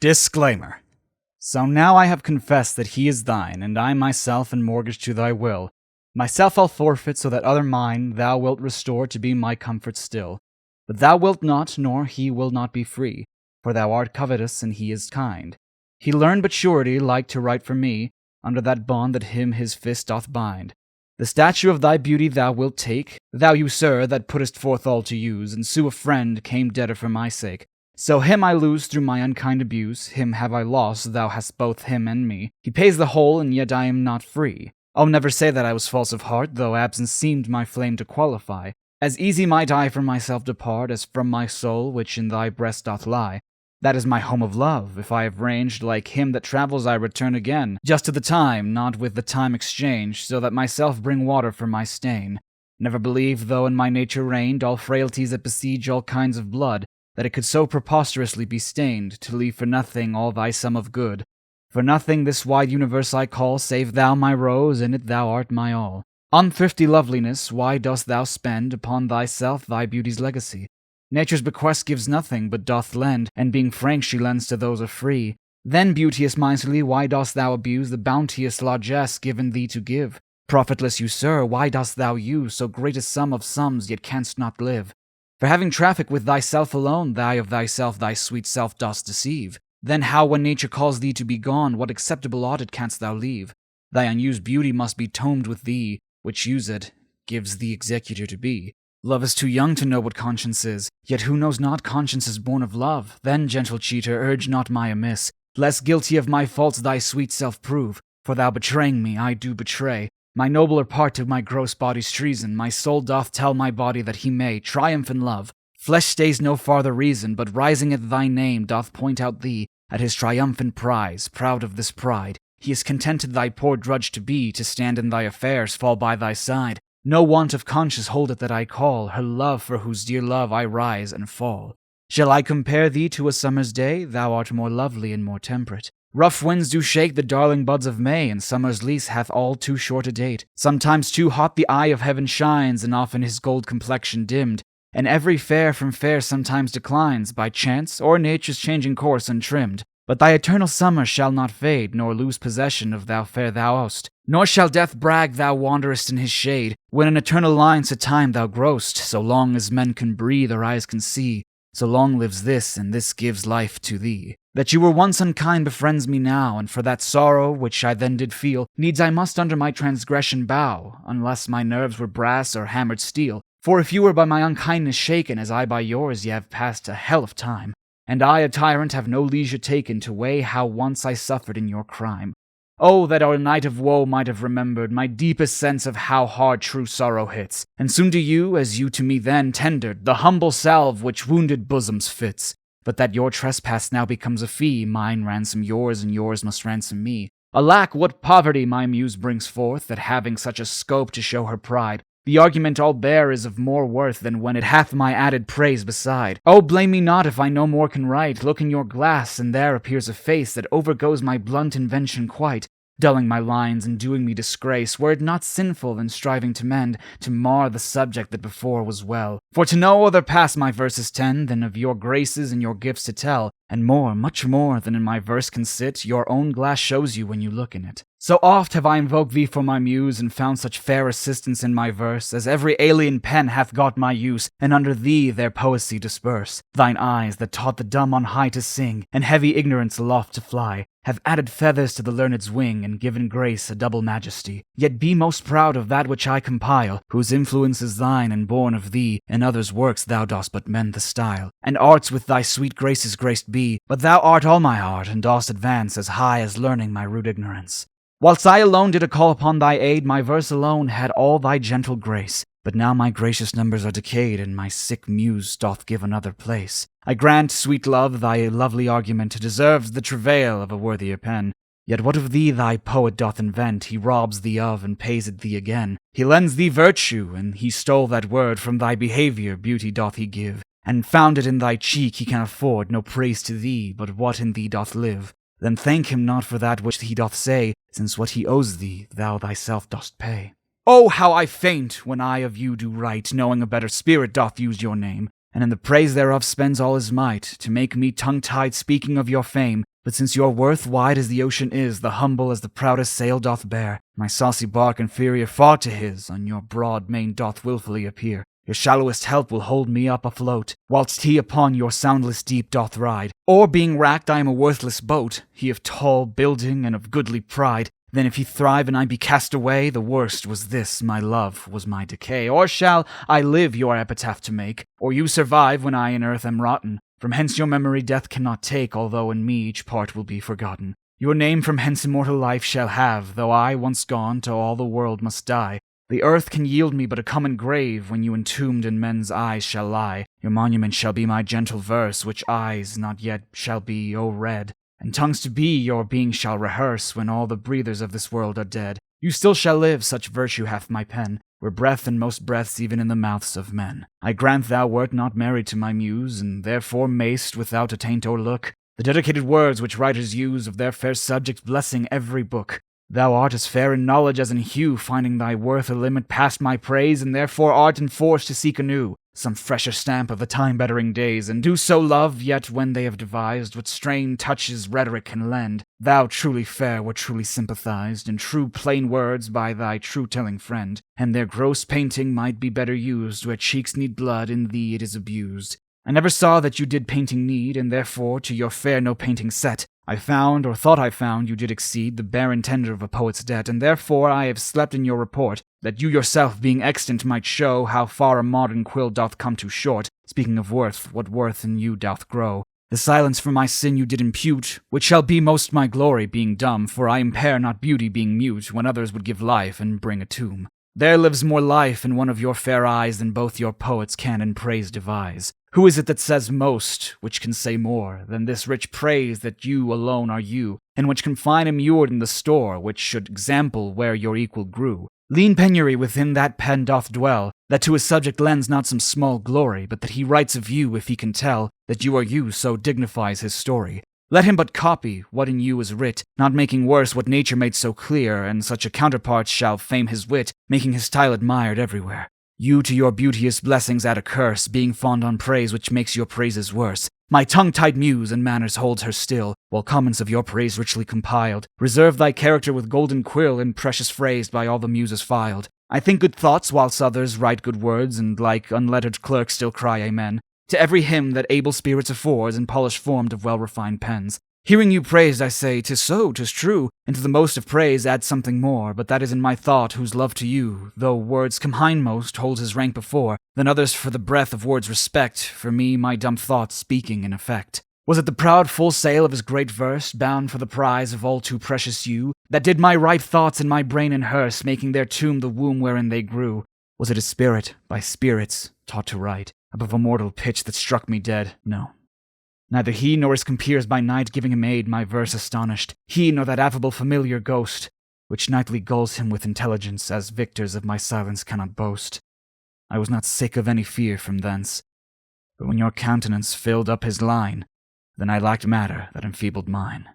Disclaimer. So now I have confessed that he is thine, and I myself am mortgaged to thy will. Myself I'll forfeit, so that other mine thou wilt restore to be my comfort still. But thou wilt not, nor he will not be free, for thou art covetous, and he is kind. He learned but surety like to write for me, under that bond that him his fist doth bind. The statue of thy beauty thou wilt take, thou usurer that puttest forth all to use, and sue a friend came debtor for my sake. So him I lose through my unkind abuse, him have I lost, thou hast both him and me. He pays the whole, and yet I am not free. I'll never say that I was false of heart, though absence seemed my flame to qualify. As easy might I from myself depart, as from my soul, which in thy breast doth lie. That is my home of love. If I have ranged, like him that travels I return again, just to the time, not with the time exchanged, so that myself bring water for my stain. Never believed, though in my nature reigned all frailties that besiege all kinds of blood, that it could so preposterously be stained, to leave for nothing all thy sum of good. For nothing this wide universe I call, save thou my rose, in it thou art my all. Unthrifty loveliness, why dost thou spend upon thyself thy beauty's legacy? Nature's bequest gives nothing, but doth lend, and being frank she lends to those are free. Then, beauteous miserly, why dost thou abuse the bounteous largesse given thee to give? Profitless usurer, why dost thou use so great a sum of sums, yet canst not live? For having traffic with thyself alone, thou of thyself thy sweet self dost deceive. Then how, when nature calls thee to be gone, what acceptable audit canst thou leave? Thy unused beauty must be tomed with thee, which used gives thee executor to be. Love is too young to know what conscience is, yet who knows not conscience is born of love? Then, gentle cheater, urge not my amiss, less guilty of my faults thy sweet self prove, for thou betraying me, I do betray. My nobler part to my gross body's treason, my soul doth tell my body that he may triumph in love. Flesh stays no farther reason, but rising at thy name doth point out thee, at his triumphant prize, proud of this pride. He is contented thy poor drudge to be, to stand in thy affairs, fall by thy side. No want of conscience holdeth that I call her love, for whose dear love I rise and fall. Shall I compare thee to a summer's day? Thou art more lovely and more temperate. Rough winds do shake the darling buds of May, and summer's lease hath all too short a date. Sometimes too hot the eye of heaven shines, and often his gold complexion dimmed, and every fair from fair sometimes declines, by chance, or nature's changing course untrimmed. But thy eternal summer shall not fade, nor lose possession of thou fair thou ost, nor shall death brag thou wanderest in his shade, when in eternal lines to time thou growst. So long as men can breathe or eyes can see, so long lives this, and this gives life to thee. That you were once unkind befriends me now, and for that sorrow which I then did feel, needs I must under my transgression bow, unless my nerves were brass or hammered steel. For if you were by my unkindness shaken, as I by yours, ye have passed a hell of time, and I, a tyrant, have no leisure taken to weigh how once I suffered in your crime. Oh, that our night of woe might have remembered my deepest sense of how hard true sorrow hits, and soon to you, as you to me then, tendered the humble salve which wounded bosoms fits. But that your trespass now becomes a fee, mine ransom yours, and yours must ransom me. Alack, what poverty my muse brings forth, that having such a scope to show her pride, the argument all bear is of more worth than when it hath my added praise beside. Oh, blame me not if I no more can write. Look in your glass, and there appears a face that overgoes my blunt invention quite, dulling my lines and doing me disgrace, were it not sinful in striving to mend, to mar the subject that before was well. For to no other pass my verses tend than of your graces and your gifts to tell, and more, much more than in my verse can sit, your own glass shows you when you look in it. So oft have I invoked thee for my muse, and found such fair assistance in my verse, as every alien pen hath got my use, and under thee their poesy disperse. Thine eyes, that taught the dumb on high to sing, and heavy ignorance aloft to fly, have added feathers to the learned's wing, and given grace a double majesty. Yet be most proud of that which I compile, whose influence is thine and born of thee, in others' works thou dost but mend the style, and arts with thy sweet graces graced be, but thou art all my art, and dost advance as high as learning my rude ignorance. Whilst I alone did a call upon thy aid, my verse alone had all thy gentle grace. But now my gracious numbers are decayed, and my sick muse doth give another place. I grant, sweet love, thy lovely argument deserves the travail of a worthier pen. Yet what of thee thy poet doth invent, he robs thee of, and pays it thee again. He lends thee virtue, and he stole that word from thy behaviour, beauty doth he give. And found it in thy cheek, he can afford no praise to thee, but what in thee doth live. Then thank him not for that which he doth say, since what he owes thee, thou thyself dost pay. Oh, how I faint when I of you do write, knowing a better spirit doth use your name, and in the praise thereof spends all his might, to make me tongue-tied speaking of your fame, But since your worth wide as the ocean is, the humble as the proudest sail doth bear, my saucy bark inferior far to his, on your broad main doth wilfully appear. Your shallowest help will hold me up afloat, whilst he upon your soundless deep doth ride. Or being wracked I am a worthless boat, he of tall building and of goodly pride. Then if he thrive and I be cast away, the worst was this, my love was my decay. Or shall I live your epitaph to make, or you survive when I in earth am rotten? From hence your memory death cannot take, although in me each part will be forgotten. Your name from hence immortal life shall have, though I, once gone, to all the world must die. The earth can yield me but a common grave, when you entombed in men's eyes shall lie. Your monument shall be my gentle verse, which eyes not yet shall be, O read. And tongues to be your being shall rehearse, when all the breathers of this world are dead. You still shall live, such virtue hath my pen, were breath and most breaths even in the mouths of men. I grant thou wert not married to my muse, and therefore mayst, without a taint or look, the dedicated words which writers use of their fair subjects blessing every book. Thou art as fair in knowledge as in hue, finding thy worth a limit past my praise, and therefore art enforced to seek anew some fresher stamp of the time-bettering days, and do so love, yet when they have devised what strain touches rhetoric can lend, thou truly fair were truly sympathized, in true plain words by thy true-telling friend, and their gross painting might be better used, where cheeks need blood, in thee it is abused. I never saw that you did painting need, and therefore to your fair no painting set. I found, or thought I found, you did exceed the barren tender of a poet's debt, and therefore I have slept in your report, that you yourself being extant might show how far a modern quill doth come too short, speaking of worth, what worth in you doth grow. The silence for my sin you did impute, which shall be most my glory, being dumb, for I impair not beauty being mute, when others would give life and bring a tomb. There lives more life in one of your fair eyes than both your poets can in praise devise. Who is it that says most, which can say more, than this rich praise that you alone are you, and which can find immured in the store, which should example where your equal grew? Lean penury within that pen doth dwell, that to his subject lends not some small glory, but that he writes of you if he can tell that you are you, so dignifies his story. Let him but copy what in you is writ, not making worse what nature made so clear, and such a counterpart shall fame his wit, making his style admired everywhere. You to your beauteous blessings add a curse, being fond on praise which makes your praises worse. My tongue-tied muse in manners holds her still, while comments of your praise richly compiled reserve thy character with golden quill, and precious phrased by all the muses filed. I think good thoughts, whilst others write good words, and like unlettered clerks still cry amen to every hymn that able spirits affords, and polish formed of well-refined pens. Hearing you praised, I say, 'tis so, 'tis true, and to the most of praise add something more, but that is in my thought, whose love to you, though words come hindmost, holds his rank before, than others for the breath of words respect, for me my dumb thoughts speaking in effect. Was it the proud full sail of his great verse, bound for the prize of all too precious you, that did my ripe thoughts in my brain inhearse, making their tomb the womb wherein they grew? Was it his spirit, by spirits, taught to write, above a mortal pitch that struck me dead? No. Neither he nor his compeers by night giving him aid my verse astonished, he nor that affable familiar ghost, which nightly gulls him with intelligence, as victors of my silence cannot boast. I was not sick of any fear from thence, but when your countenance filled up his line, then I lacked matter that enfeebled mine.